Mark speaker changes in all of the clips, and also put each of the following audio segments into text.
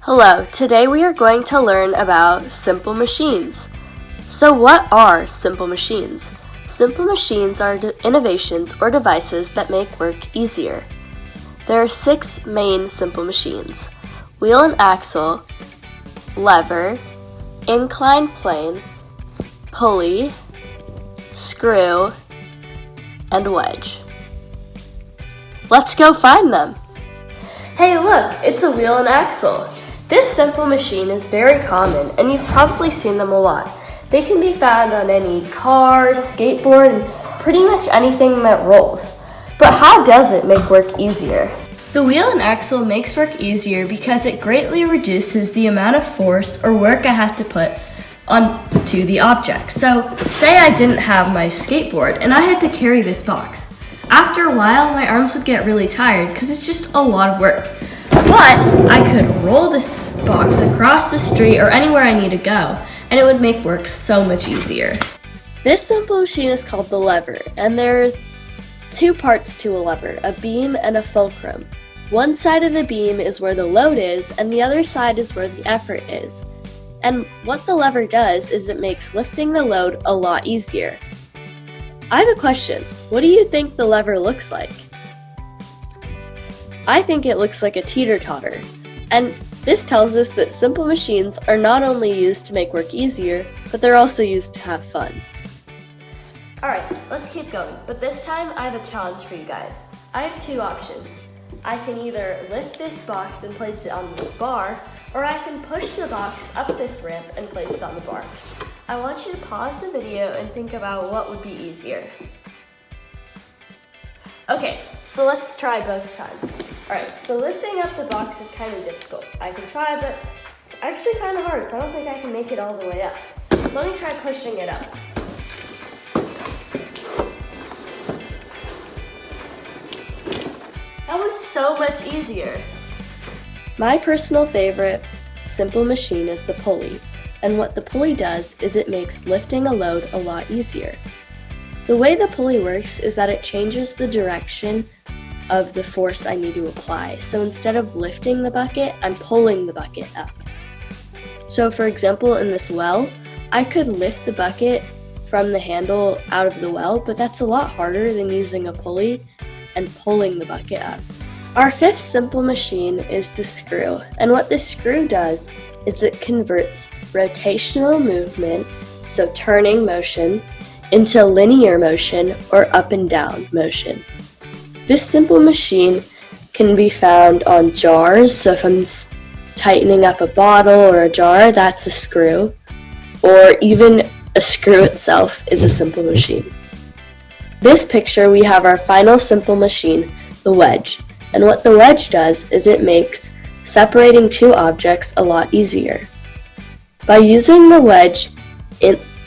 Speaker 1: Hello, today we are going to learn about simple machines. So what are simple machines? Simple machines are innovations or devices that make work easier. There are 6 main simple machines: wheel and axle, lever, inclined plane, pulley, screw, and wedge. Let's go find them! Hey look, it's a wheel and axle. This simple machine is very common, and you've probably seen them a lot. They can be found on any car, skateboard, and pretty much anything that rolls. But how does it make work easier? The wheel and axle makes work easier because it greatly reduces the amount of force or work I have to put onto the object. So, say I didn't have my skateboard and I had to carry this box. After a while, my arms would get really tired because it's just a lot of work. But I could roll this box across the street or anywhere I need to go, and it would make work so much easier. This simple machine is called the lever, and there are 2 parts to a lever, a beam and a fulcrum. One side of the beam is where the load is, and the other side is where the effort is. And what the lever does is it makes lifting the load a lot easier. I have a question. What do you think the lever looks like? I think it looks like a teeter-totter. And this tells us that simple machines are not only used to make work easier, but they're also used to have fun. Alright, let's keep going, but this time I have a challenge for you guys. I have 2 options. I can either lift this box and place it on this bar, or I can push the box up this ramp and place it on the bar. I want you to pause the video and think about what would be easier. Okay, so let's try both times. Alright, so lifting up the box is kind of difficult. I can try, but it's actually kind of hard, so I don't think I can make it all the way up. So let me try pushing it up. That was so much easier. My personal favorite simple machine is the pulley, and what the pulley does is it makes lifting a load a lot easier. The way the pulley works is that it changes the direction of the force I need to apply. So instead of lifting the bucket, I'm pulling the bucket up. So for example, in this well, I could lift the bucket from the handle out of the well, but that's a lot harder than using a pulley and pulling the bucket up. Our 5th simple machine is the screw, and what this screw does is it converts rotational movement, so turning motion, into linear motion or up and down motion. This simple machine can be found on jars, so if I'm tightening up a bottle or a jar, that's a screw, or even a screw itself is a simple machine. This picture we have our final simple machine, the wedge, and what the wedge does is it makes separating 2 objects a lot easier. By using the wedge,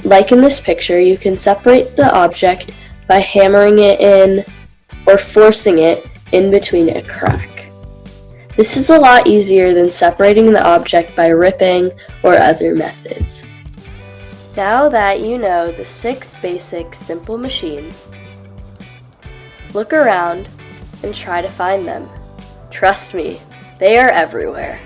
Speaker 1: like in this picture, you can separate the object by hammering it in or forcing it in between a crack. This is a lot easier than separating the object by ripping or other methods. Now that you know the 6 basic simple machines, look around and try to find them. Trust me, they are everywhere.